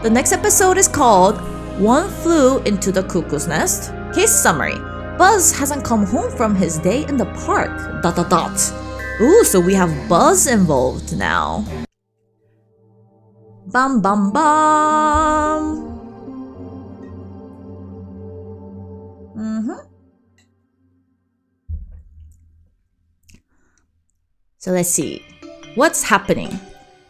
The next episode is called One Flew into the Cuckoo's Nest. Case summary. Buzz hasn't come home from his day in the park. ... Ooh, so we have Buzz involved now. Bum bum bum. So let's see. What's happening?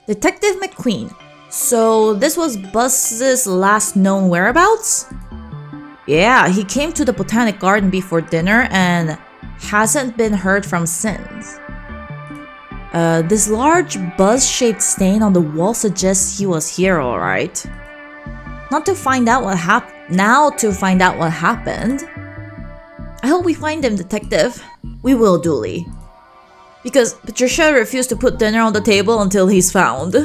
Detective McQueen. So this was Buzz's last known whereabouts? Yeah, he came to the Botanic Garden before dinner and hasn't been heard from since. This large buzz-shaped stain on the wall suggests he was here, alright. Now to find out what happened. I hope we find him, Detective. We will, Dooley. Because Patricia refused to put dinner on the table until he's found.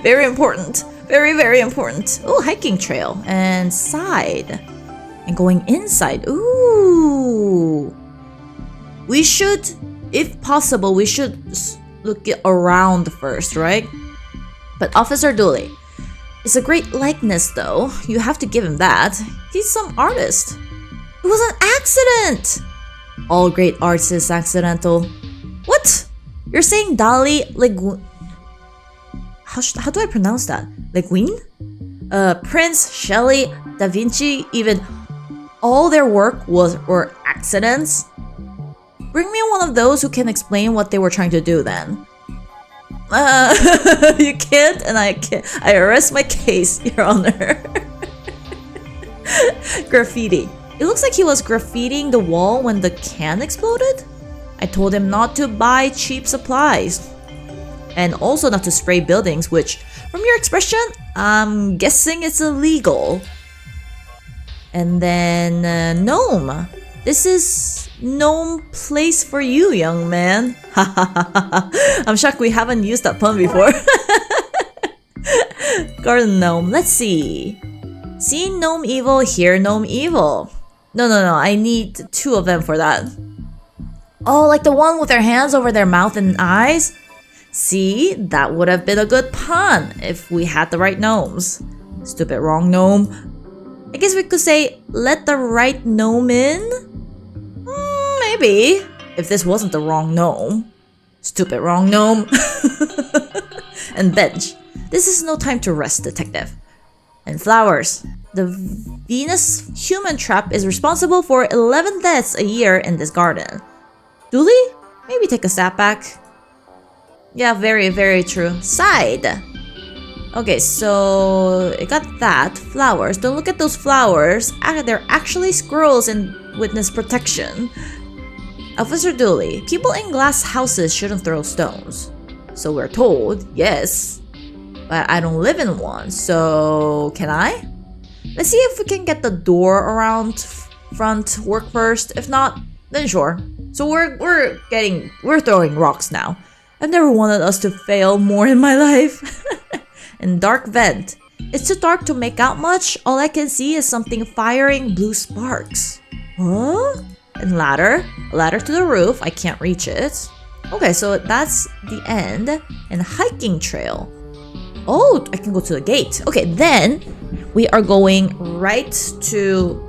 Very important. Very, very important. Oh, hiking trail. And side. And going inside. Ooh. We should, if possible, we should look it around first, right? But Officer Dooley. It's a great likeness, though. You have to give him that. He's some artist. It was an accident! All great arts is accidental. What? You're saying Dali Leguin? How do I pronounce that? Leguin? Prince, Shelley, Da Vinci, even all their work were accidents? Bring me one of those who can explain what they were trying to do then. You can't, and I can't. I arrest my case, Your Honor. Graffiti. It looks like he was graffitiing the wall when the can exploded. I told him not to buy cheap supplies. And also not to spray buildings, which, from your expression, I'm guessing it's illegal. And then, Gnome. This is Gnome Place for you, young man. I'm shocked we haven't used that pun before. Garden Gnome. Let's see. See Gnome Evil, hear Gnome Evil. No, I need 2 of them for that. Oh, like the one with their hands over their mouth and eyes? See, that would have been a good pun if we had the right gnomes. Stupid wrong gnome. I guess we could say, let the right gnome in? Maybe. If this wasn't the wrong gnome. Stupid wrong gnome. And bench. This is no time to rest, Detective. And flowers. The Venus human trap is responsible for 11 deaths a year in this garden. Dooley? Maybe take a step back. Yeah, very, very true. Side. Okay, so it got that. Flowers. Don't look at those flowers. They're actually squirrels in witness protection. Officer Dooley. People in glass houses shouldn't throw stones. So we're told, yes. But I don't live in one, so can I? Let's see if we can get the door around front work first. If not, then sure. So we're throwing rocks now. I've never wanted us to fail more in my life. And dark vent. It's too dark to make out much. All I can see is something firing blue sparks. Huh? And ladder. A ladder to the roof. I can't reach it. Okay, so that's the end. And hiking trail. Oh, I can go to the gate. Okay, then we are going right to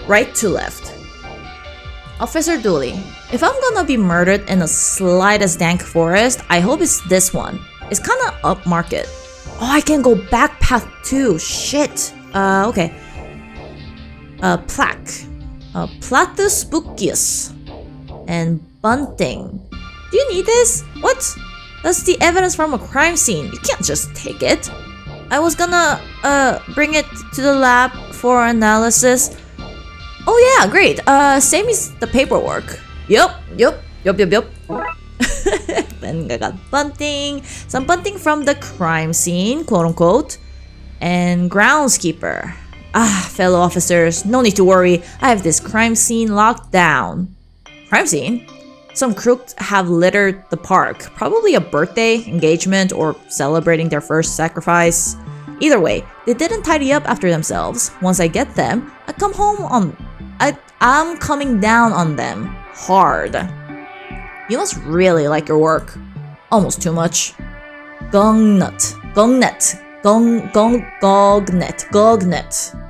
left. Officer Dooley, if I'm gonna be murdered in the slightest dank forest, I hope it's this one. It's kinda upmarket. Oh, I can go back path too. Shit. Okay. Plaque. Platus Spookius. And bunting. Do you need this? What? That's the evidence from a crime scene. You can't just take it. I was gonna bring it to the lab for analysis. Oh yeah, great. Same as the paperwork. Yup. Then I got bunting. Some bunting from the crime scene, quote unquote. And groundskeeper. Fellow officers, no need to worry. I have this crime scene locked down. Crime scene? Some crooks have littered the park. Probably a birthday, engagement, or celebrating their first sacrifice. Either way, they didn't tidy up after themselves. Once I get them, I'm coming down on them. Hard. You must really like your work. Almost too much. Gongnut. Gognet.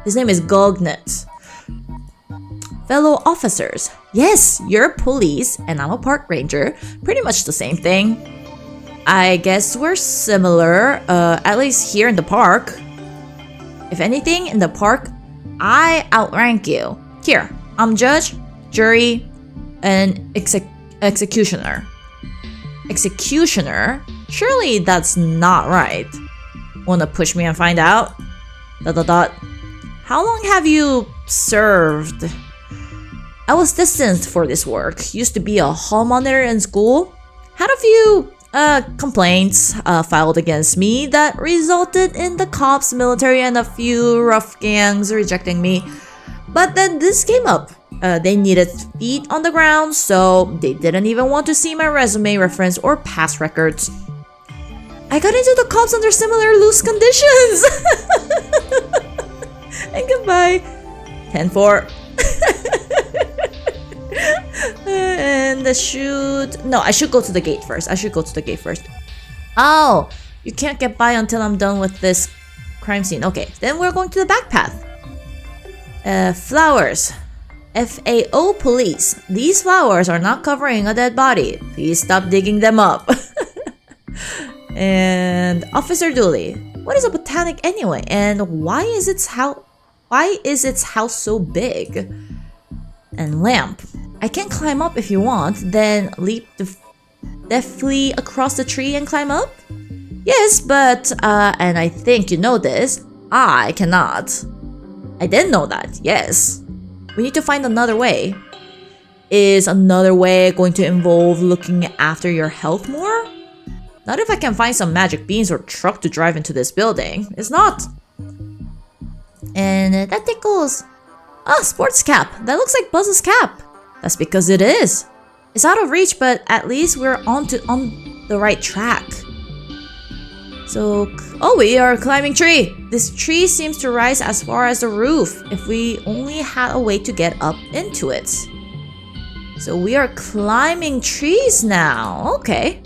His name is Gognet. Fellow officers. Yes, you're police and I'm a park ranger. Pretty much the same thing. I guess we're similar, at least here in the park. If anything, in the park, I outrank you. Here, I'm judge, jury, and executioner. Executioner? Surely that's not right. Wanna push me and find out? ... How long have you served? I was distanced for this work. Used to be a hall monitor in school. Had a few complaints filed against me that resulted in the cops, military, and a few rough gangs rejecting me. But then this came up. They needed feet on the ground, so they didn't even want to see my resume reference or past records. I got into the cops under similar loose conditions. And goodbye. 10-4. And I should go to the gate first. Oh, you can't get by until I'm done with this crime scene. Okay, then we're going to the back path. Flowers. FAO police. These flowers are not covering a dead body. Please stop digging them up. And Officer Dooley. What is a botanic anyway? And why is its house so big? And lamp. I can climb up if you want, then leap deftly across the tree and climb up? Yes, but, and I think you know this, I cannot. I didn't know that, yes. We need to find another way. Is another way going to involve looking after your health more? Not if I can find some magic beans or truck to drive into this building. It's not. And that tickles. Ah, sports cap. That looks like Buzz's cap. That's because it is. It's out of reach, but at least we're on the right track. So, oh, we are climbing tree. This tree seems to rise as far as the roof. If we only had a way to get up into it. So we are climbing trees now. Okay.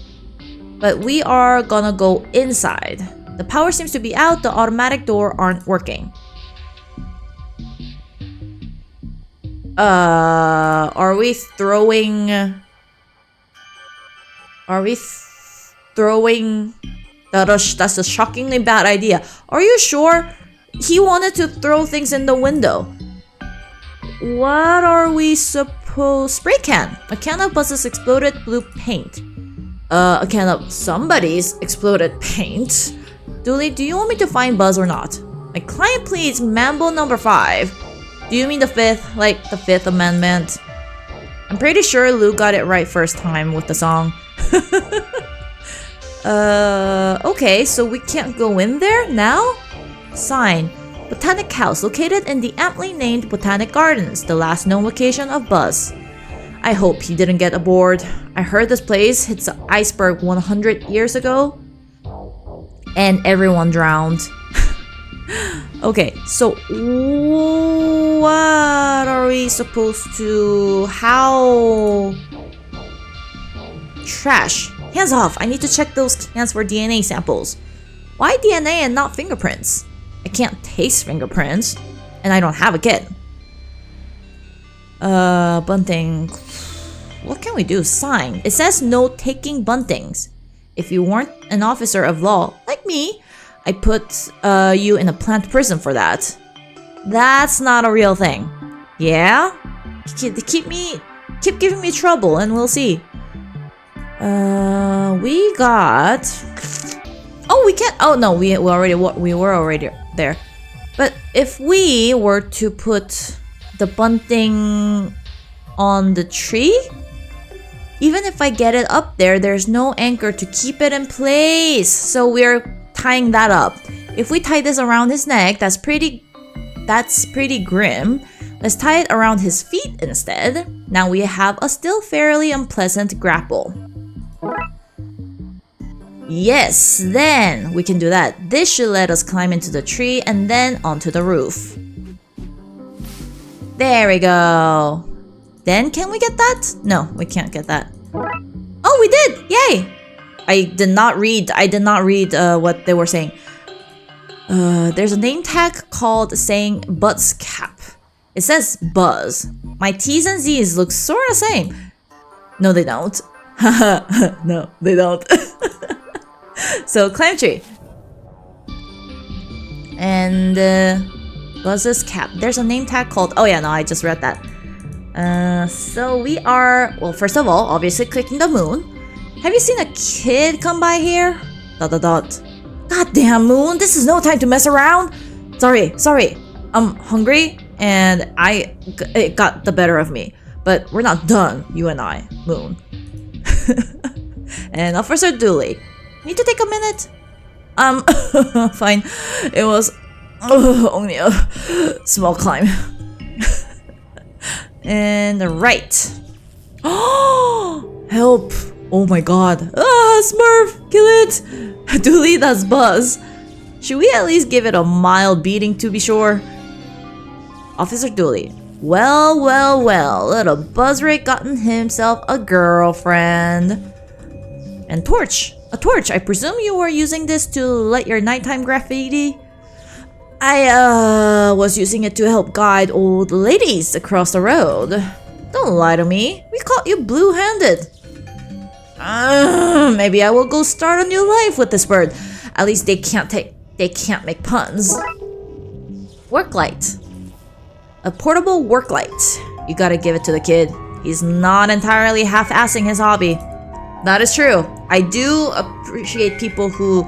But we are gonna go inside. The power seems to be out. The automatic door aren't working. Are we throwing... That's a shockingly bad idea. Are you sure? He wanted to throw things in the window. What are we supposed... Spray can. A can of Buzz's exploded blue paint. A can of somebody's exploded paint. Dooley, do you want me to find Buzz or not? My client pleads Mambo number 5. Do you mean the 5th? Like the 5th amendment? I'm pretty sure Lou got it right first time with the song. Okay, so we can't go in there now? Sign. Botanic House, located in the aptly named Botanic Gardens, the last known location of Buzz. I hope he didn't get aboard. I heard this place hit the iceberg 100 years ago. And everyone drowned. Okay, so what are we supposed to... How... Trash. Hands off. I need to check those cans for DNA samples. Why DNA and not fingerprints? I can't taste fingerprints. And I don't have a kit. Bunting. What can we do? Sign. It says no taking buntings. If you weren't an officer of law, like me, I put you in a plant prison for that. That's not a real thing. Yeah? Keep giving me trouble and we'll see. We got... Oh, we can't... Oh, no, we were already there. But if we were to put the bunting on the tree, even if I get it up there, there's no anchor to keep it in place. So we're tying that up. If we tie this around his neck, that's pretty grim. Let's tie it around his feet instead. Now we have a still fairly unpleasant grapple. Yes, then we can do that. This should let us climb into the tree and then onto the roof. There we go. Then can we get that? No, we can't get that. Oh, we did! Yay! I did not read what they were saying. There's a name tag called saying Buzz Cap. It says Buzz. My T's and Z's look sorta same. No, they don't. No, they don't. So, climb tree. And Buzz's cap. There's a name tag called... Oh yeah, no, I just read that. So we are... Well, first of all, obviously clicking the moon. Have you seen a kid come by here? ... God damn, Moon, this is no time to mess around. Sorry. I'm hungry and it got the better of me. But we're not done, you and I, Moon. And Officer Dooley. Need to take a minute? Fine. It was only a small climb. And right. Oh, help. Oh my god. Ah, Smurf, kill it. Dooley, that's Buzz. Should we at least give it a mild beating to be sure? Officer Dooley. Well. Little Buzzray gotten himself a girlfriend. And torch. A torch. I presume you were using this to light your nighttime graffiti? I was using it to help guide old ladies across the road. Don't lie to me. We caught you blue-handed. Maybe I will go start a new life with this bird. At least they can't make puns. Work light. A portable work light. You gotta give it to the kid. He's not entirely half-assing his hobby. That is true. I do appreciate people who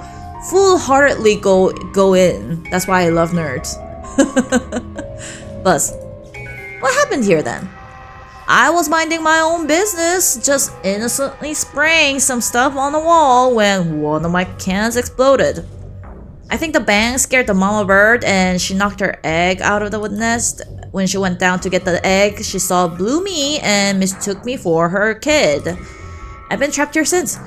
full-heartedly go in. That's why I love nerds. Buzz, what happened here then? I was minding my own business, just innocently spraying some stuff on the wall when one of my cans exploded. I think the bang scared the mama bird and she knocked her egg out of the nest. When she went down to get the egg, she saw blue me and mistook me for her kid. I've been trapped here since.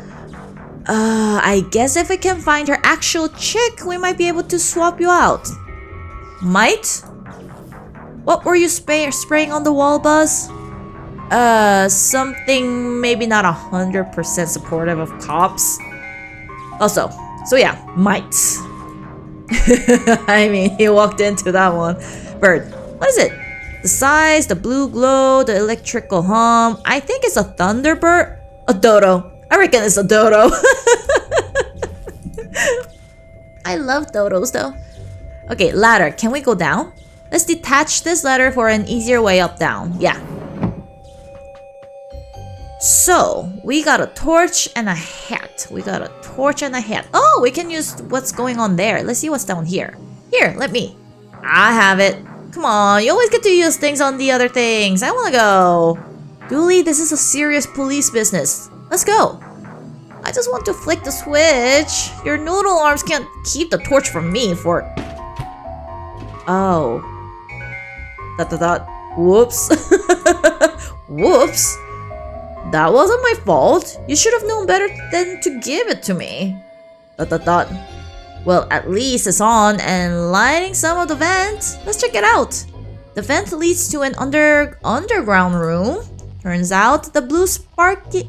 I guess if we can find her actual chick, we might be able to swap you out. Might? What were you spraying on the wall, Buzz? Something maybe not 100% supportive of cops. Also, so yeah, might. I mean, he walked into that one. Bird, what is it? The size, the blue glow, the electrical hum. I think it's a thunderbird. A dodo. I reckon it's a dodo. I love dodos though. Okay, ladder. Can we go down? Let's detach this ladder for an easier way up down. Yeah. So, we got a torch and a hat. Oh, we can use what's going on there. Let's see what's down here. Here, let me. I have it. Come on, you always get to use things on the other things. I wanna go. Dooley, this is a serious police business. Let's go. I just want to flick the switch. Your noodle arms can't keep the torch from me for... Oh. ... Whoops. Whoops. That wasn't my fault. You should have known better than to give it to me. ... Well, at least it's on and lighting some of the vents. Let's check it out. The vent leads to an underground room. Turns out the blue sparking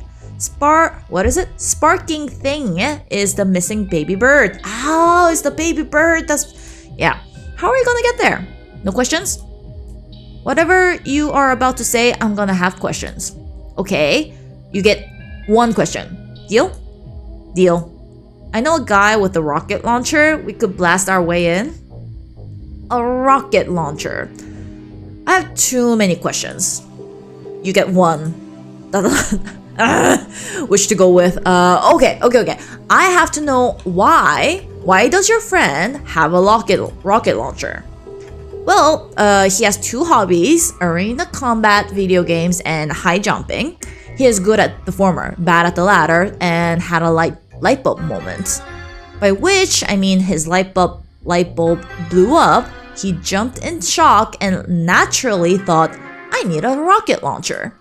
thing is the missing baby bird. Oh, it's the baby bird. Yeah. How are we gonna get there? No questions? Whatever you are about to say, I'm gonna have questions. Okay, you get one question. Deal? Deal. I know a guy with a rocket launcher. We could blast our way in. A rocket launcher. I have too many questions. You get one. Which to go with? Okay. I have to know why. Why does your friend have a rocket launcher? Well, he has two hobbies: arena combat, video games, and high jumping. He is good at the former, bad at the latter, and had a light bulb moment. By which I mean his light bulb blew up. He jumped in shock and naturally thought, I need a rocket launcher.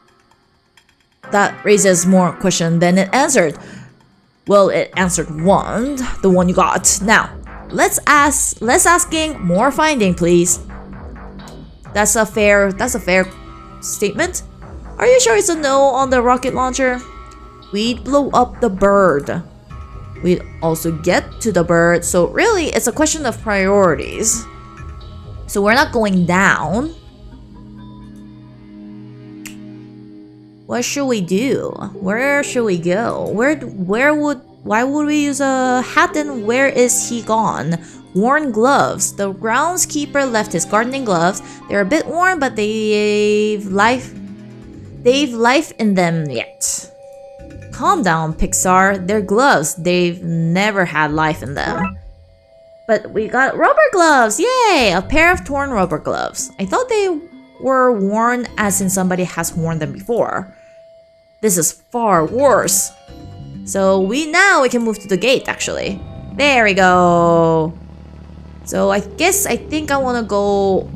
That raises more question than it answered. Well, it answered one, the one you got. Now, less asking, more finding, please. That's a fair statement. Are you sure it's a no on the rocket launcher? We'd blow up the bird. We'd also get to the bird. So really, it's a question of priorities. So we're not going down. What should we do? Where should we go? Why would we use a hat, and where is he gone? Worn gloves. The groundskeeper left his gardening gloves. They're a bit worn, but they've life in them yet. Calm down, Pixar. They're gloves. They've never had life in them. But we got rubber gloves! Yay! A pair of torn rubber gloves. I thought they were worn as in somebody has worn them before. This is far worse. So we can move to the gate actually. There we go. So I think I want to go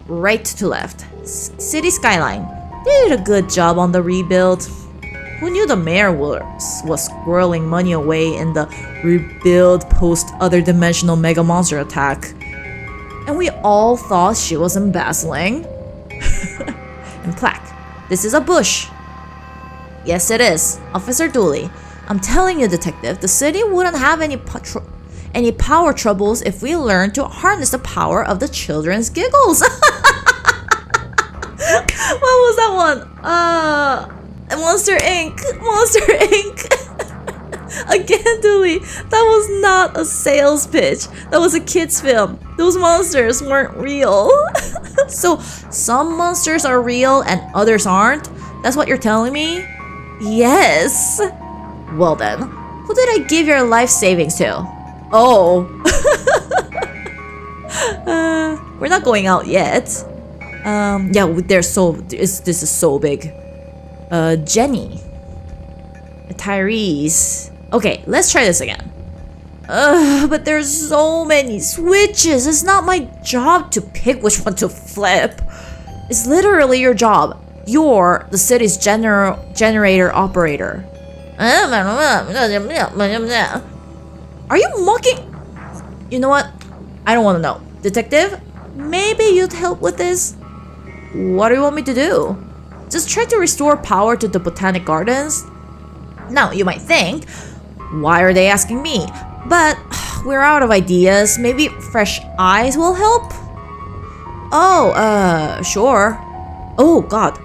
right to left. City skyline. They did a good job on the rebuild. Who knew the mayor was squirreling money away in the rebuild post other dimensional mega monster attack? And we all thought she was embezzling. And plaque. This is a bush. Yes, it is. Officer Dooley. I'm telling you, Detective, the city wouldn't have any power troubles if we learned to harness the power of the children's giggles. What was that one? Monster Inc. Monster Inc. Again, Dooley, that was not a sales pitch. That was a kid's film. Those monsters weren't real. So, some monsters are real and others aren't? That's what you're telling me? Yes. Well then, who did I give your life savings to? Oh. We're not going out yet. Yeah, this is so big. Jenny. Tyrese. Okay, let's try this again. But there's so many switches. It's not my job to pick which one to flip. It's literally your job. You're the city's generator operator. Are you mocking? You know what? I don't want to know. Detective, maybe you'd help with this? What do you want me to do? Just try to restore power to the Botanic Gardens? Now, you might think, why are they asking me? But we're out of ideas. Maybe fresh eyes will help? Oh, sure. Oh, God.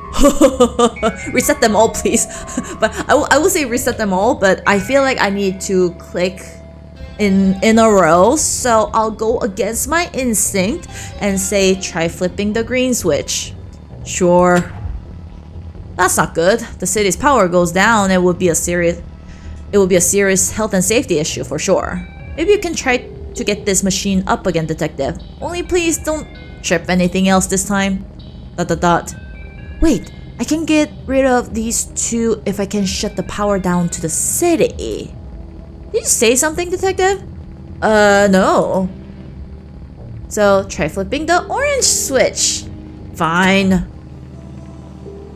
Reset them all, please. But I will say reset them all, but I feel like I need to click in a row, so I'll go against my instinct and say try flipping the green switch. Sure. That's not good. The city's power goes down, it would be a serious health and safety issue for sure. Maybe you can try to get this machine up again, Detective. Only please don't trip anything else this time. ... Wait, I can get rid of these two if I can shut the power down to the city. Did you say something, Detective? No. So, try flipping the orange switch. Fine.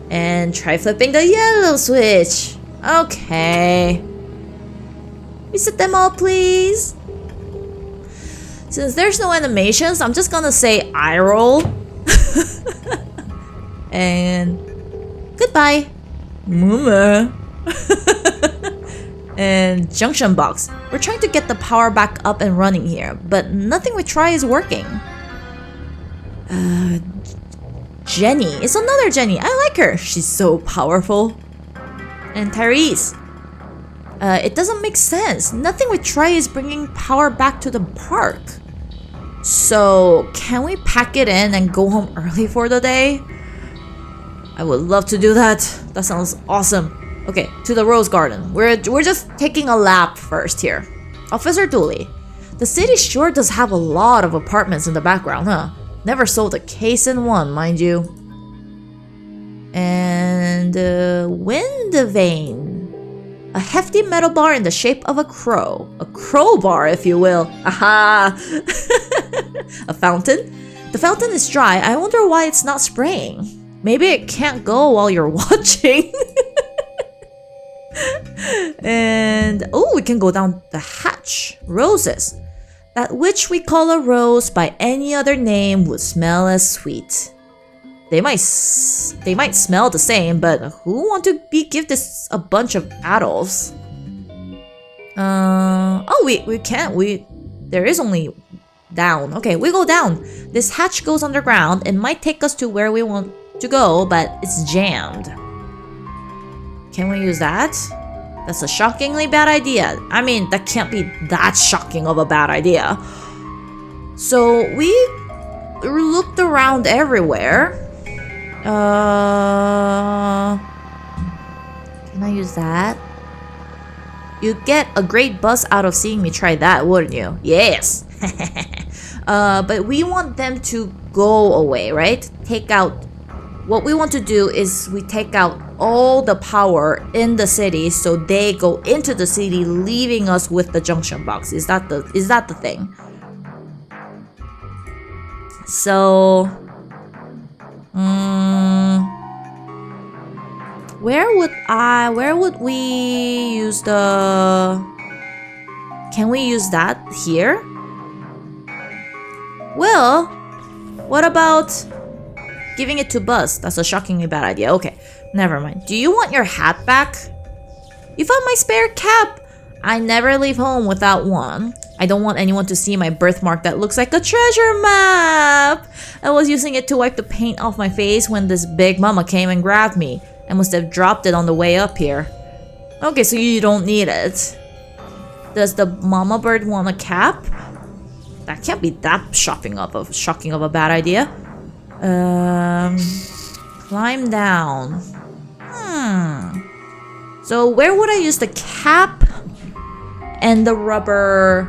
And try flipping the yellow switch. Okay. Reset them all, please. Since there's no animations, I'm just gonna say eye roll. And goodbye. Mama. And junction box. We're trying to get the power back up and running here, but nothing we try is working. Jenny. It's another Jenny. I like her. She's so powerful. And Tyrese. It doesn't make sense. Nothing we try is bringing power back to the park. So, can we pack it in and go home early for the day? I would love to do that. That sounds awesome. Okay, to the Rose Garden. We're just taking a lap first here. Officer Dooley. The city sure does have a lot of apartments in the background, huh? Never sold a case in one, mind you. And wind vane. A hefty metal bar in the shape of a crow. A crowbar, if you will. Aha! A fountain? The fountain is dry. I wonder why it's not spraying. Maybe it can't go while you're watching. And oh, we can go down the hatch. Roses. That which we call a rose by any other name would smell as sweet. They might smell the same, but who want to give this a bunch of adults? Oh, we can't. There is only down. Okay, we go down. This hatch goes underground. It might take us to where we want to go, but it's jammed. Can we use that? That's a shockingly bad idea. I mean, that can't be that shocking of a bad idea. So we looked around everywhere. Can I use that? You'd get a great buzz out of seeing me try that, wouldn't you? Yes! But we want them to go away, right? Take out... What we want to do is we take out all the power in the city so they go into the city, leaving us with the junction box. Is that the thing? So... Where would we use the... Can we use that here? Well, what about giving it to Buzz? That's a shockingly bad idea. Okay, never mind. Do you want your hat back? You found my spare cap! I never leave home without one. I don't want anyone to see my birthmark that looks like a treasure map! I was using it to wipe the paint off my face when this big mama came and grabbed me. I must have dropped it on the way up here. Okay, so you don't need it. Does the mama bird want a cap? That can't be that shocking of a bad idea. Climb down. So where would I use the cap and the rubber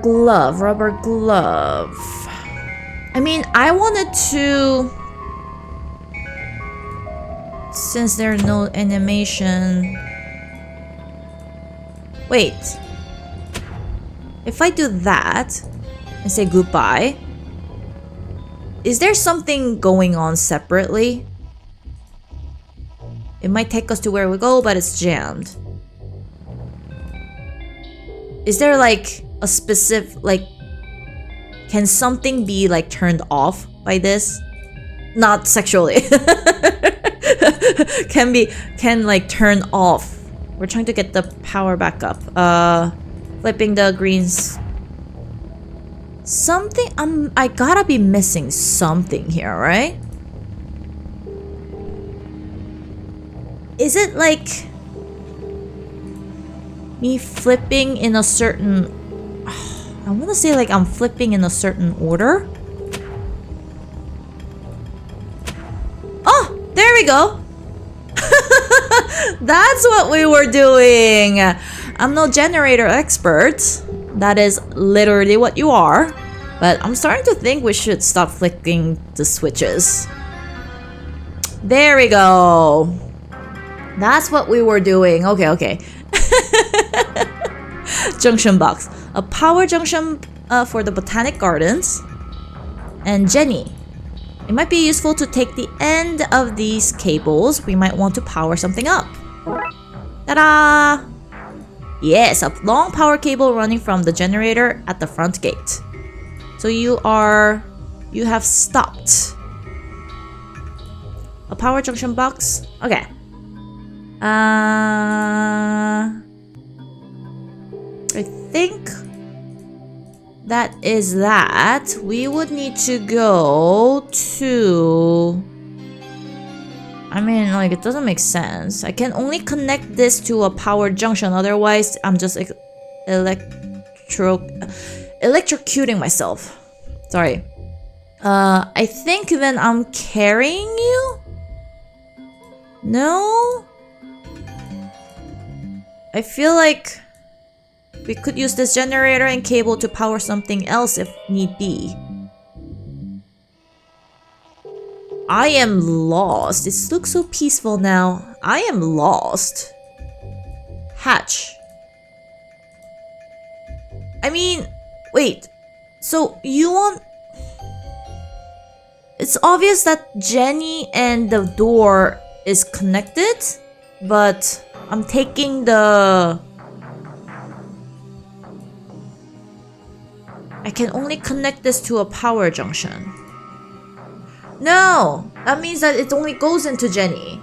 glove? I mean, I wanted to, since there's no animation. Wait. If I do that and say goodbye, is there something going on separately? It might take us to where we go, but it's jammed. Is there like a specific, like, can something be like turned off by this? Not sexually. Can like turn off. We're trying to get the power back up. Flipping the greens. Something, I gotta be missing something here, right? Is it like me flipping in a certain... I want to say like I'm flipping in a certain order. Oh, there we go. That's what we were doing. I'm no generator expert. That is literally what you are. But I'm starting to think we should stop flicking the switches. There we go. That's what we were doing. Okay. Junction box. A power junction for the Botanic Gardens. And Jenny. It might be useful to take the end of these cables. We might want to power something up. Ta-da! Yes, a long power cable running from the generator at the front gate. So you have stopped. A power junction box? Okay. I think that is that. We would need to go to... I mean, like, it doesn't make sense. I can only connect this to a power junction. Otherwise, I'm just electrocuting myself. Sorry. I think then I'm carrying you? No? I feel like we could use this generator and cable to power something else if need be. I am lost. This looks so peaceful now. I am lost. Hatch. I mean, wait. So you want... It's obvious that Jenny and the door is connected, but I'm taking the... I can only connect this to a power junction. No! That means that it only goes into Jenny.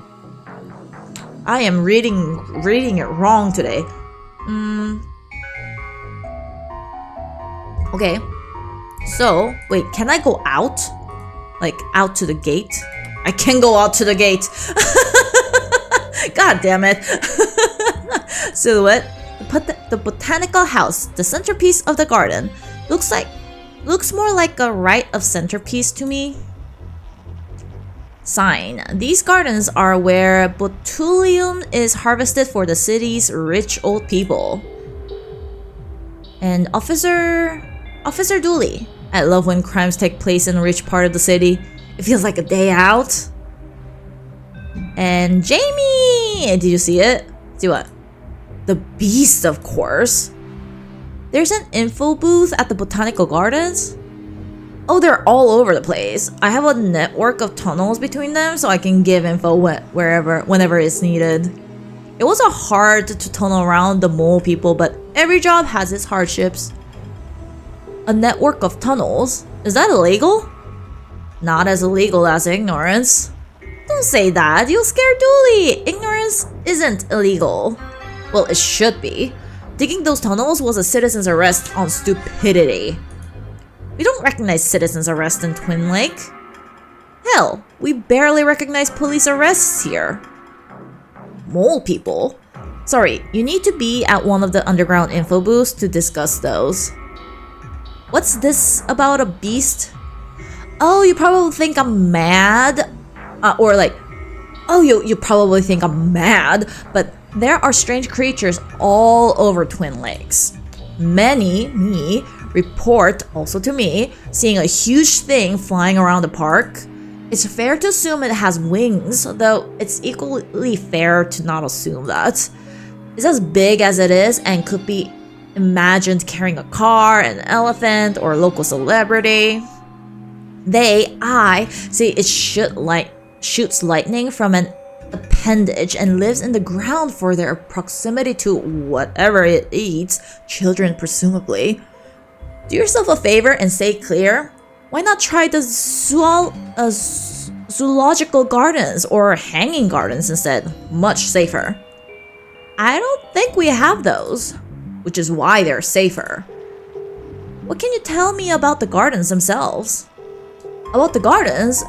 I am reading it wrong today. Okay. So, wait, can I go out? Like, out to the gate? I can go out to the gate. God damn it. Silhouette. The botanical house, the centerpiece of the garden. Looks more like a right of centerpiece to me. Sign. These gardens are where botulium is harvested for the city's rich old people. And Officer Dooley. I love when crimes take place in a rich part of the city. It feels like a day out. And Jamie! Did you see it? See what? The Beast, of course. There's an info booth at the Botanical Gardens. Oh, they're all over the place. I have a network of tunnels between them so I can give info whenever it's needed. It wasn't hard to tunnel around the mole people, but every job has its hardships. A network of tunnels? Is that illegal? Not as illegal as ignorance. Don't say that, you'll scare Dooley! Ignorance isn't illegal. Well, it should be. Digging those tunnels was a citizen's arrest on stupidity. We don't recognize citizen's arrest in Twin Lake. Hell, we barely recognize police arrests here. Mole people? Sorry, you need to be at one of the underground info booths to discuss those. What's this about a beast? Oh, you probably think I'm mad? You probably think I'm mad, but there are strange creatures all over Twin Lakes. Many report, also to me, seeing a huge thing flying around the park. It's fair to assume it has wings, though it's equally fair to not assume that. It's as big as it is and could be imagined carrying a car, an elephant, or a local celebrity. I say it shoots lightning from an appendage and lives in the ground for their proximity to whatever it eats, children presumably. Do yourself a favor and stay clear. Why not try the zoological gardens or hanging gardens instead? Much safer. I don't think we have those, which is why they're safer. What can you tell me about the gardens themselves? About the gardens?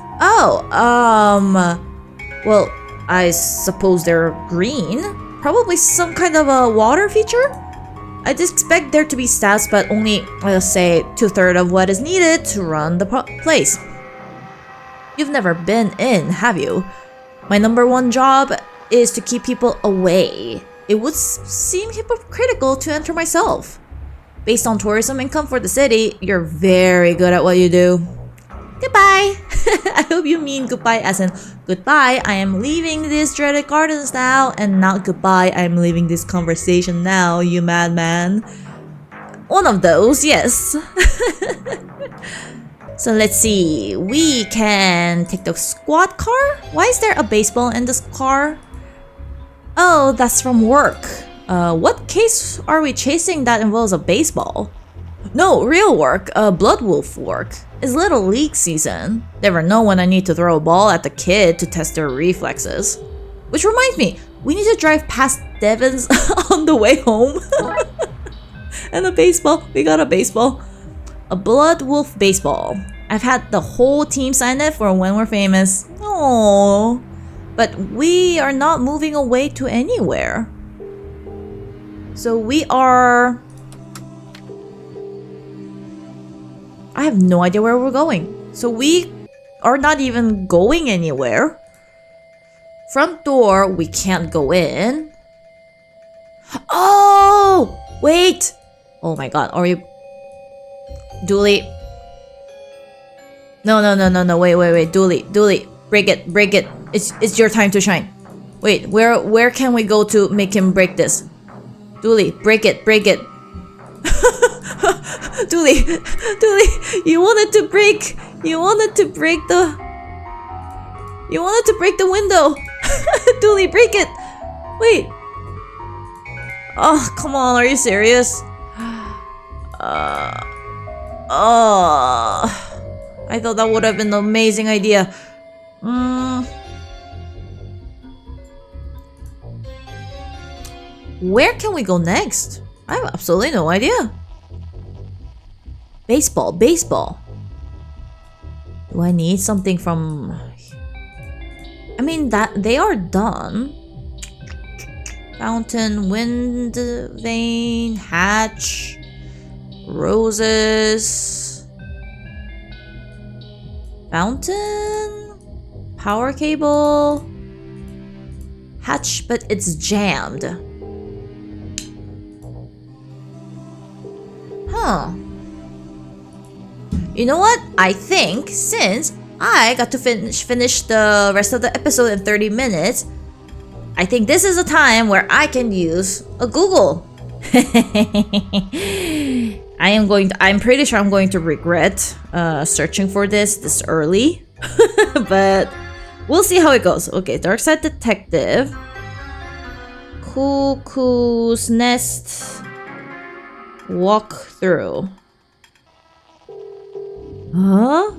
Well, I suppose they're green. Probably some kind of a water feature? I'd expect there to be stats, but only, let's say, 2/3 of what is needed to run the place. You've never been in, have you? My #1 job is to keep people away. It would seem hypocritical to enter myself. Based on tourism income for the city, you're very good at what you do. Goodbye! I hope you mean goodbye as in goodbye, I am leaving these dreaded gardens now, and not goodbye, I am leaving this conversation now, you madman. One of those, yes. So let's see, we can take the squad car? Why is there a baseball in this car? Oh, that's from work. What case are we chasing that involves a baseball? No, real work, blood wolf work. It's Little League season. Never know when I need to throw a ball at the kid to test their reflexes. Which reminds me, we need to drive past Devon's on the way home. And a baseball, we got a baseball. A blood wolf baseball. I've had the whole team sign it for when we're famous. Oh, but we are not moving away to anywhere. So we are... I have no idea where we're going. So we are not even going anywhere. Front door, we can't go in. Oh! Wait! Oh my god, are you... Dooley. No, wait. Dooley. Break it. It's your time to shine. Wait, where can we go to make him break this? Dooley, break it. Dooley, you wanted to break the window. Dooley, break it. Wait. Oh, come on, are you serious? I thought that would have been an amazing idea. where can we go next? I have absolutely no idea. Baseball. Do I need something from... I mean, that they are done. Fountain, wind vane, hatch, roses, fountain, power cable, hatch, but it's jammed. Huh. You know what? I think since I got to finish the rest of the episode in 30 minutes, I think this is a time where I can use a Google. I'm pretty sure I'm going to regret searching for this early. But we'll see how it goes. Okay, Darkside Detective. Cuckoo's Nest. Walk through. Huh?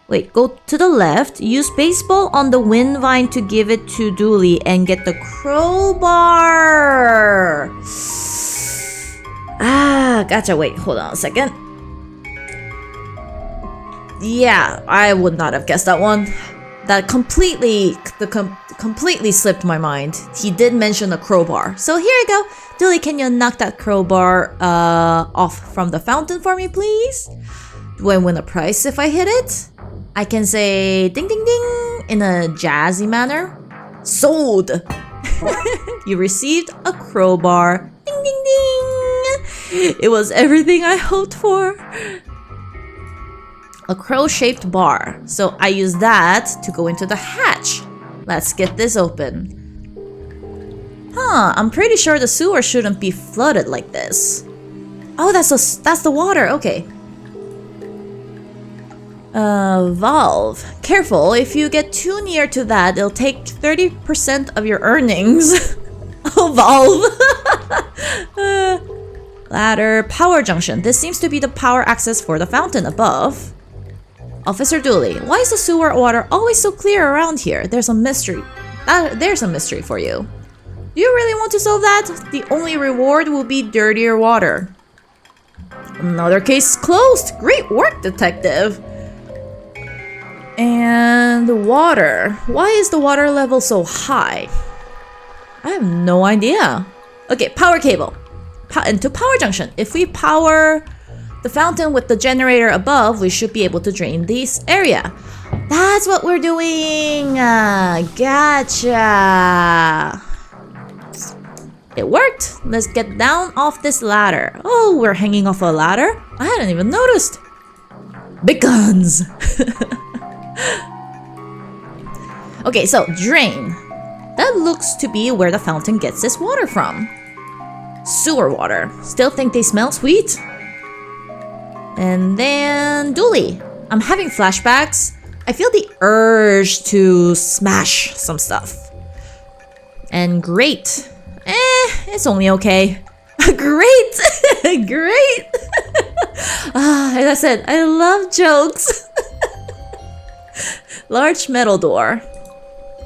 Wait, go to the left. Use baseball on the wind vine to give it to Dooley and get the crowbar. Ah, gotcha. Wait, hold on a second. Yeah, I would not have guessed that one. That completely slipped my mind. He did mention a crowbar. So here you go. Dooley, can you knock that crowbar off from the fountain for me, please? Do I win a prize if I hit it? I can say ding ding ding in a jazzy manner. Sold! You received a crowbar. Ding ding ding! It was everything I hoped for. A crow-shaped bar. So I use that to go into the hatch. Let's get this open. Huh, I'm pretty sure the sewer shouldn't be flooded like this. Oh, that's the water. Okay. Valve. Careful, if you get too near to that, it'll take 30% of your earnings. Oh, Valve! Ladder. Power junction. This seems to be the power access for the fountain above. Officer Dooley, why is the sewer water always so clear around here? There's a mystery. There's a mystery for you. Do you really want to solve that? The only reward will be dirtier water. Another case closed. Great work, detective. And the water. Why is the water level so high? I have no idea. Okay, power cable. Into power junction. If we power the fountain with the generator above, we should be able to drain this area. That's what we're doing. Gotcha. It worked. Let's get down off this ladder. Oh, we're hanging off a ladder? I hadn't even noticed. Big guns. Okay, so drain. That looks to be where the fountain gets its water from. Sewer water. Still think they smell sweet? And then Dooley. I'm having flashbacks. I feel the urge to smash some stuff. And great. It's only okay. Great! Great! As I said, I love jokes. Large metal door.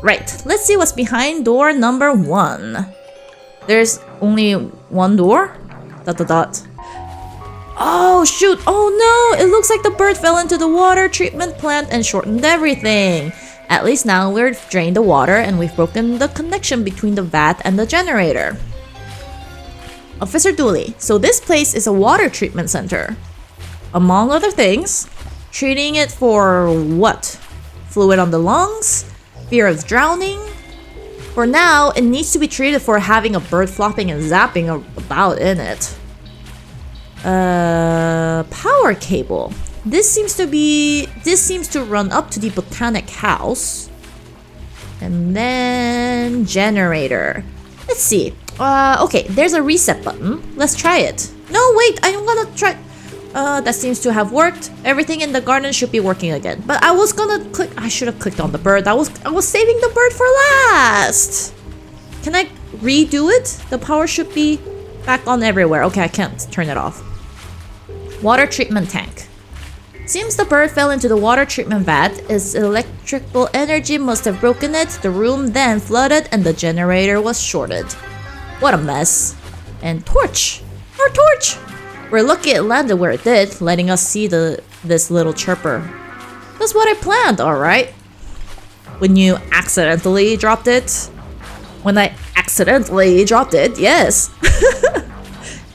Right, let's see what's behind door number 1. There's only one door? ... Oh shoot, oh no! It looks like the bird fell into the water treatment plant and shortened everything. At least now we've drained the water and we've broken the connection between the vat and the generator. Officer Dooley, so this place is a water treatment center. Among other things, treating it for what? Fluid on the lungs? Fear of drowning? For now, it needs to be treated for having a bird flopping and zapping about in it. Power cable. This seems to run up to the botanic house. And then generator. Let's see. Okay, there's a reset button. Let's try it. No, wait, I want to try. That seems to have worked. Everything in the garden should be working again. But I was gonna click. I should have clicked on the bird. I was saving the bird for last. Can I redo it? The power should be back on everywhere. Okay, I can't turn it off. Water treatment tank. Seems the bird fell into the water treatment vat. Its electrical energy must have broken it. The room then flooded and the generator was shorted. What a mess. And torch. Our torch! We're lucky it landed where it did, letting us see this little chirper. That's what I planned, alright? When you accidentally dropped it? When I accidentally dropped it, yes.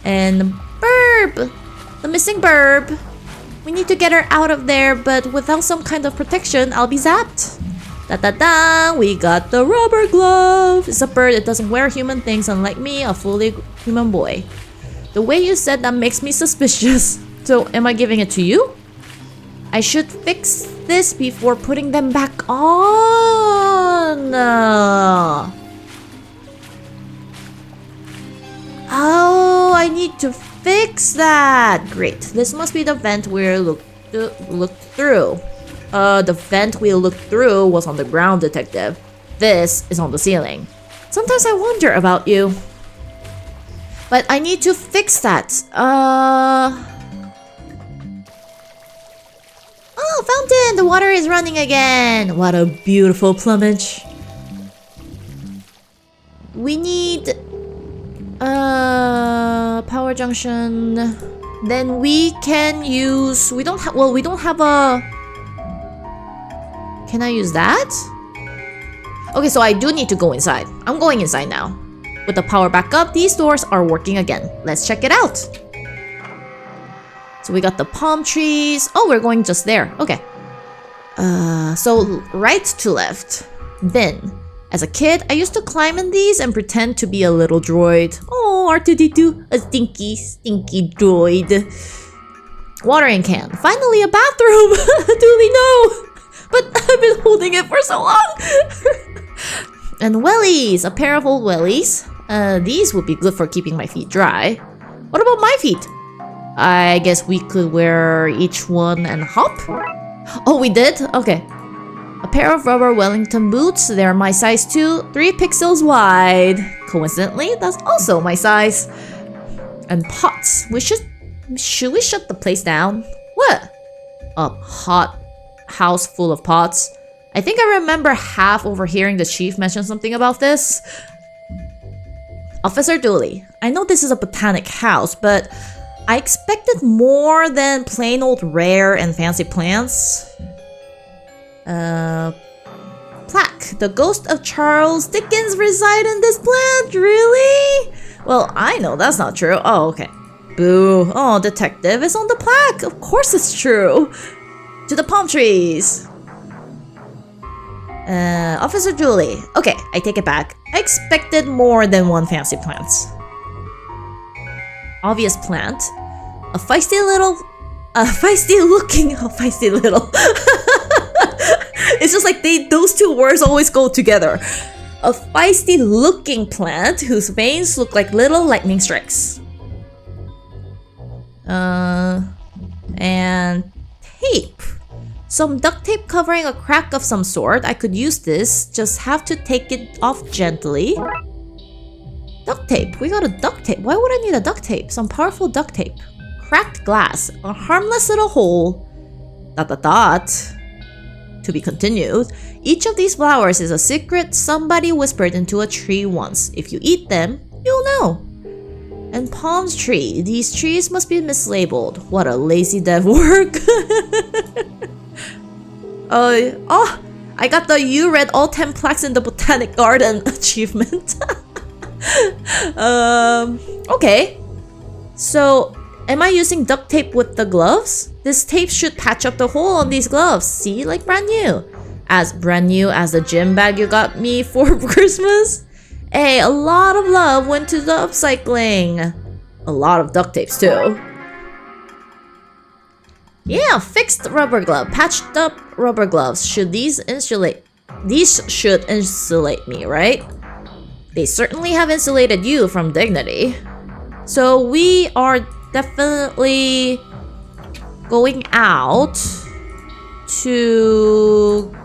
And Burb! The missing Burb. We need to get her out of there, but without some kind of protection, I'll be zapped. Da-da-da! We got the rubber glove! It's a bird, it doesn't wear human things, unlike me, a fully human boy. The way you said that makes me suspicious. So, am I giving it to you? I should fix this before putting them back on. Oh, I need to fix that. Great. This must be the vent we looked through. The vent we looked through was on the ground, Detective. This is on the ceiling. Sometimes I wonder about you. But I need to fix that. Oh, fountain! The water is running again! What a beautiful plumage. We need... power junction. Then we can use... We don't have... Well, we don't have a... Can I use that? Okay, so I do need to go inside. I'm going inside now. With the power back up, these doors are working again. Let's check it out. So we got the palm trees. Oh, we're going just there. Okay. So right to left. Then, as a kid, I used to climb in these and pretend to be a little droid. Oh, R2-D2, a stinky droid. Watering can. Finally, a bathroom. Duly no. But I've been holding it for so long. And wellies, a pair of old wellies. These would be good for keeping my feet dry. What about my feet? I guess we could wear each one and hop? Oh, we did? Okay. A pair of rubber Wellington boots. They're my size too. 3 pixels wide. Coincidentally, that's also my size. And pots. Should we shut the place down? What? A hot house full of pots. I think I remember half overhearing the chief mention something about this. Officer Dooley, I know this is a botanic house, but I expected more than plain old rare and fancy plants. Plaque. The ghost of Charles Dickens reside in this plant? Really? Well, I know that's not true. Oh, okay. Boo. Oh, detective, it's on the plaque. Of course it's true. To the palm trees. Officer Julie. Okay, I take it back. I expected more than one fancy plant. Obvious plant. A feisty little... It's just like those two words always go together. A feisty looking plant whose veins look like little lightning strikes. And tape. Some duct tape covering a crack of some sort. I could use this, just have to take it off gently. Duct tape. We got a duct tape. Why would I need a duct tape? Some powerful duct tape. Cracked glass. A harmless little hole. ... To be continued. Each of these flowers is a secret somebody whispered into a tree once. If you eat them, you'll know. And palm tree. These trees must be mislabeled. What a lazy dev work. Oh, I got the you read all 10 plaques in the Botanic Garden achievement. Okay. So, am I using duct tape with the gloves? This tape should patch up the hole on these gloves. See, like brand new. As brand new as the gym bag you got me for Christmas. Hey, a lot of love went to the upcycling. A lot of duct tapes too. Yeah, fixed rubber glove. Patched up rubber gloves. These should insulate me, right? They certainly have insulated you from dignity. So we are definitely going out to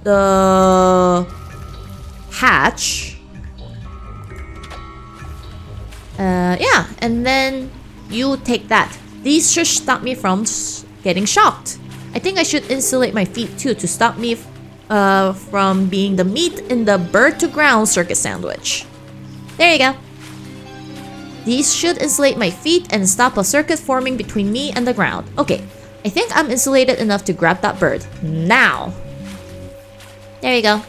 the hatch. Yeah, and then you take that. These should stop me from getting shocked. I think I should insulate my feet too to stop me from being the meat in the bird to ground circus sandwich. There you go. These should insulate my feet and stop a circuit forming between me and the ground. Okay, I think I'm insulated enough to grab that bird. Now! There you go.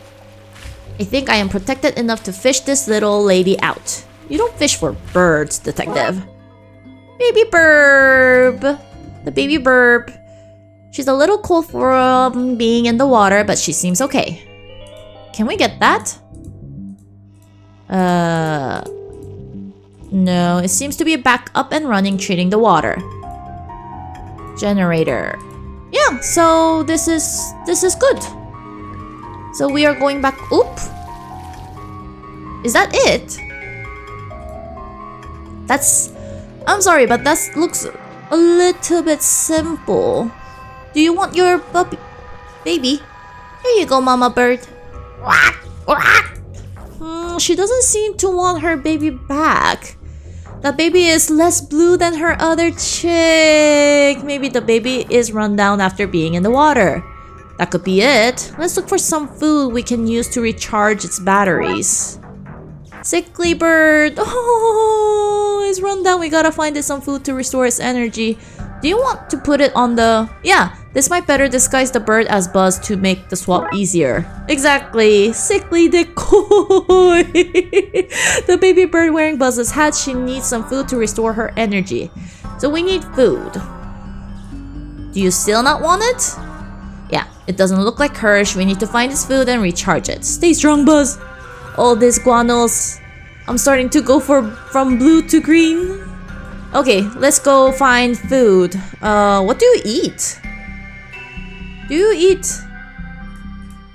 I think I am protected enough to fish this little lady out. You don't fish for birds, detective. Baby burb! The baby burb. She's a little cold from being in the water, but she seems okay. Can we get that? No, it seems to be back up and running, treating the water. Generator. Yeah, so this is good. So we are going back. Oop. Is that it? I'm sorry, but that looks a little bit simple. Do you want your baby? Here you go, mama bird. She doesn't seem to want her baby back. That baby is less blue than her other chick. Maybe the baby is run down after being in the water. That could be it. Let's look for some food we can use to recharge its batteries. Sickly bird. Oh, it's run down. We gotta find it some food to restore its energy. Do you want to put it on the... Yeah, this might better disguise the bird as Buzz to make the swap easier. Exactly. Sickly decoy. The baby bird wearing Buzz's hat, she needs some food to restore her energy. So we need food. Do you still not want it? Yeah, it doesn't look like hers. We need to find its food and recharge it. Stay strong, Buzz. All these guanos. I'm starting to go from blue to green. Okay, let's go find food. What do you eat? Do you eat...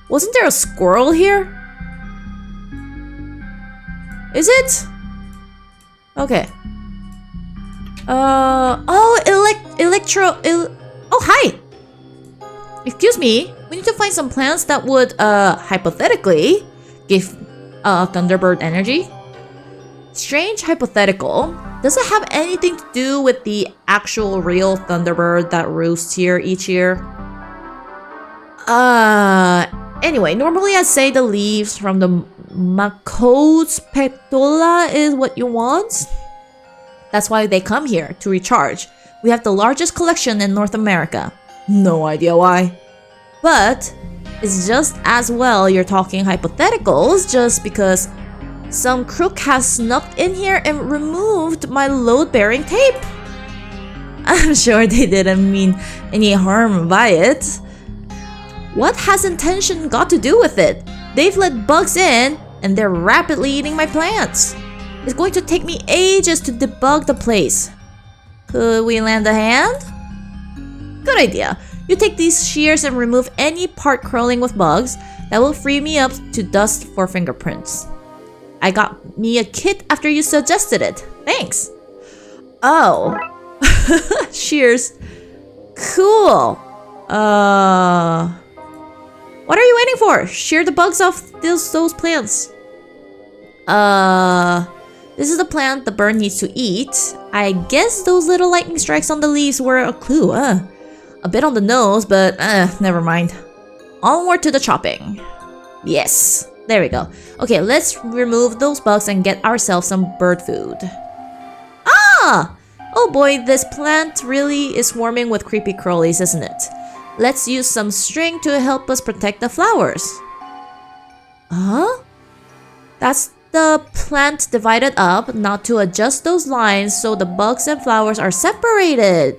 Wasn't there a squirrel here? Is it? Okay. Oh, oh, hi! Excuse me, we need to find some plants that would, hypothetically, give, Thunderbird energy. Strange hypothetical. Does it have anything to do with the actual real Thunderbird that roosts here each year? Anyway, normally I'd say the leaves from the Macabre petola is what you want. That's why they come here, to recharge. We have the largest collection in North America. No idea why. But it's just as well you're talking hypotheticals just because some crook has snuck in here and removed my load-bearing tape. I'm sure they didn't mean any harm by it. What has intention got to do with it? They've let bugs in and they're rapidly eating my plants. It's going to take me ages to debug the place. Could we lend a hand? Good idea. You take these shears and remove any part crawling with bugs. That will free me up to dust for fingerprints. I got me a kit after you suggested it. Thanks. Oh. Shears. Cool. What are you waiting for? Shear the bugs off those plants. This is the plant the bird needs to eat. I guess those little lightning strikes on the leaves were a clue. A bit on the nose, but never mind. Onward to the chopping. Yes. There we go. Okay, let's remove those bugs and get ourselves some bird food. Ah! Oh boy, this plant really is swarming with creepy crawlies, isn't it? Let's use some string to help us protect the flowers. Huh? That's the plant divided up, not to adjust those lines so the bugs and flowers are separated.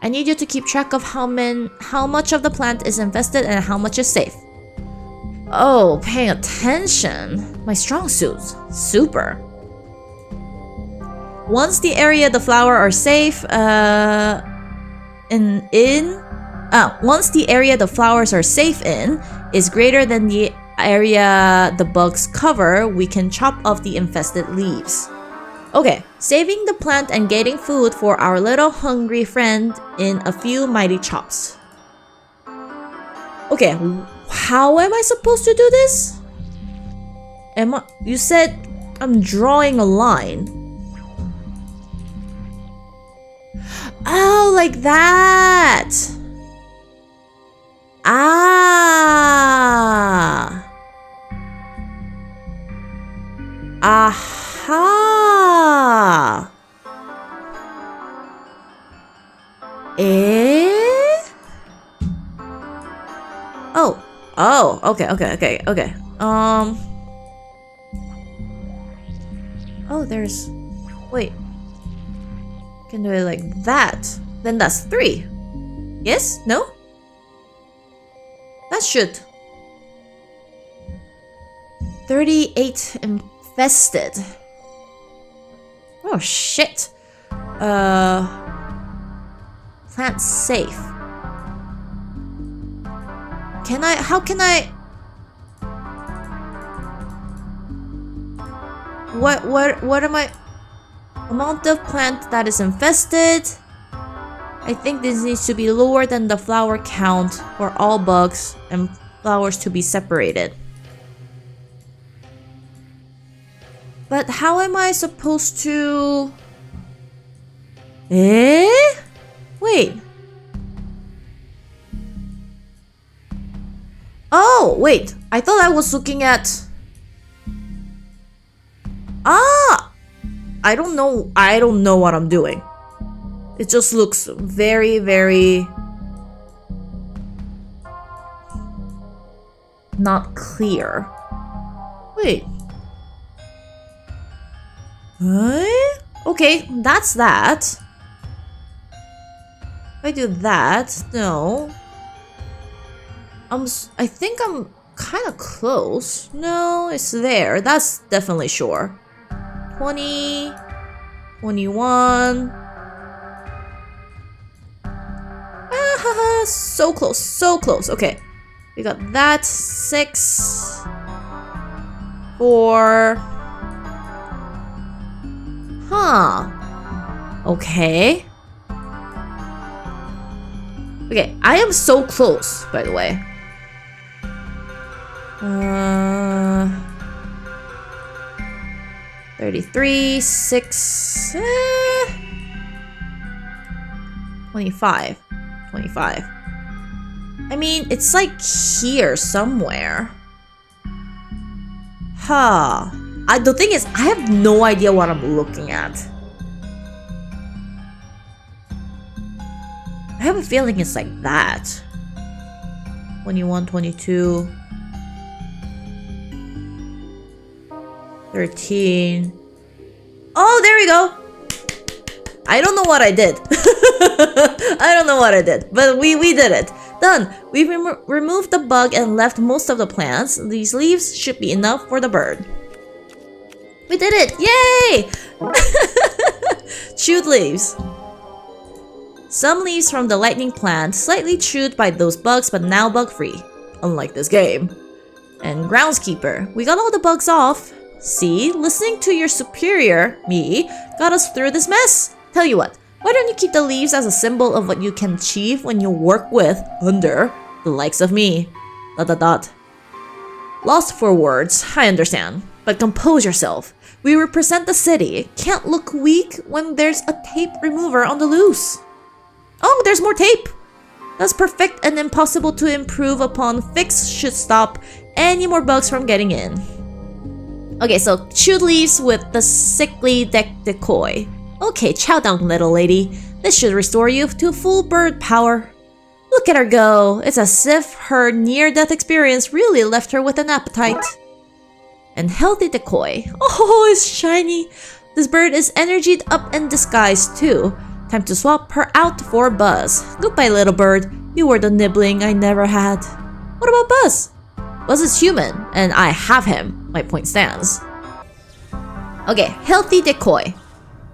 I need you to keep track of how much of the plant is infested and how much is safe. Oh, paying attention. My strong suits. Super. Once the area the flower are safe, once the area the flowers are safe in is greater than the area the bugs cover, we can chop off the infested leaves. Okay, saving the plant and getting food for our little hungry friend in a few mighty chops. Okay, how am I supposed to do this? You said I'm drawing a line. Oh, like that. Ah. Aha. Eh? Oh. Oh, okay. Oh, there's... Wait. Can do it like that. Then that's 3. Yes? No? That should... 38 infested. Oh, shit. Plant safe. How can I... What am I... Amount of plant that is infested. I think this needs to be lower than the flower count for all bugs and flowers to be separated. But how am I supposed to... Eh? Wait. Oh, wait. I thought I was looking at... Ah! I don't know what I'm doing. It just looks very, very... not clear. Wait. Huh? Okay, that's that. If I do that, no. I think I'm kind of close. No, it's there. That's definitely sure. 20, 21. So close, so close. Okay, we got that. 6, 4. Huh. Okay. Okay, I am so close, by the way. 33, 6, 25. 25. I mean, it's like here somewhere. Huh. The thing is, I have no idea what I'm looking at. I have a feeling it's like that. 21, 22. 13. Oh, there we go. I don't know what I did. I don't know what I did, but we did it. Done. We've removed the bug and left most of the plants. These leaves should be enough for the bird. We did it! Yay! Chewed leaves. Some leaves from the lightning plant, slightly chewed by those bugs, but now bug-free. Unlike this game. And groundskeeper. We got all the bugs off. See, listening to your superior, me, got us through this mess. Tell you what, why don't you keep the leaves as a symbol of what you can achieve when you work with, under, the likes of me. ... Lost for words, I understand. But compose yourself. We represent the city. Can't look weak when there's a tape remover on the loose. Oh, there's more tape! That's perfect and impossible to improve upon. Fix should stop any more bugs from getting in. Okay, so chewed leaves with the sickly decoy. Okay, chow down, little lady. This should restore you to full bird power. Look at her go. It's as if her near-death experience really left her with an appetite. And healthy decoy. Oh, it's shiny. This bird is energied up and disguised too. Time to swap her out for Buzz. Goodbye, little bird. You were the nibbling I never had. What about Buzz? Buzz is human, and I have him. My point stands. Okay, healthy decoy.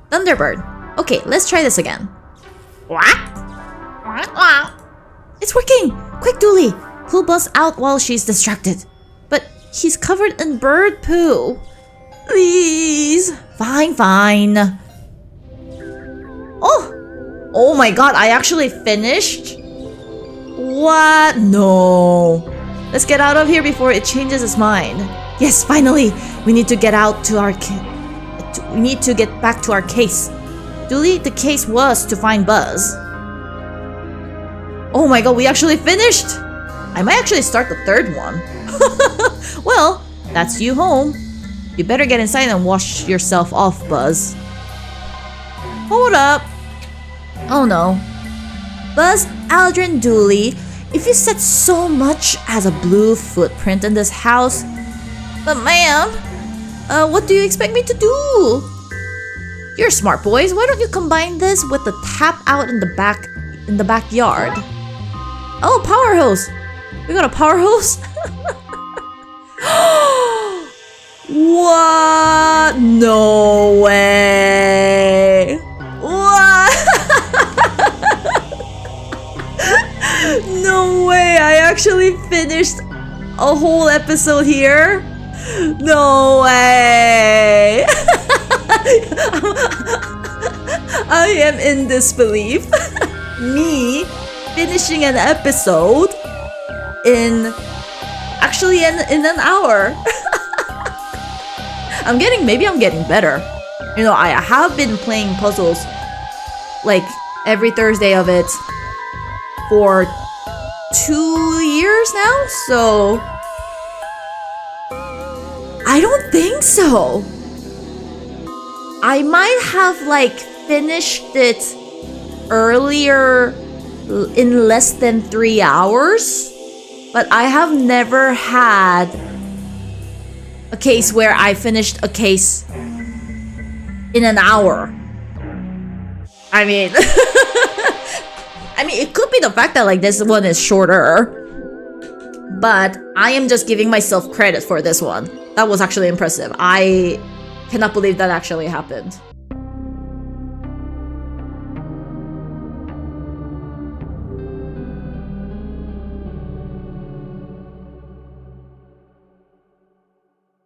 Thunderbird. Okay, let's try this again. It's working! Quick, Dooley! Pull Buzz out while she's distracted. But he's covered in bird poo. Please. Fine, fine. Oh my god, I actually finished? What? No. Let's get out of here before it changes its mind. Yes, finally. We need to get out to our we need to get back to our case. Dooley, the case was to find Buzz. Oh my god, we actually finished! I might actually start the third one. Well, that's you home. You better get inside and wash yourself off, Buzz. Hold up. Oh no. Buzz Aldrin Dooley, if you said so much as a blue footprint in this house. But ma'am, what do you expect me to do? You're smart boys. Why don't you combine this with the tap out in the backyard? Oh, power hose. We got a power hose? What? No way. What? No way. I actually finished a whole episode here. No way. I am in disbelief. Me finishing an episode in an hour. Maybe I'm getting better. You know, I have been playing puzzles like every Thursday of it for 2 years now, so I don't think so. I might have like finished it earlier in less than 3 hours, but I have never had a case where I finished a case in an hour. I mean, it could be the fact that like this one is shorter, but I am just giving myself credit for this one. That was actually impressive. I cannot believe that actually happened.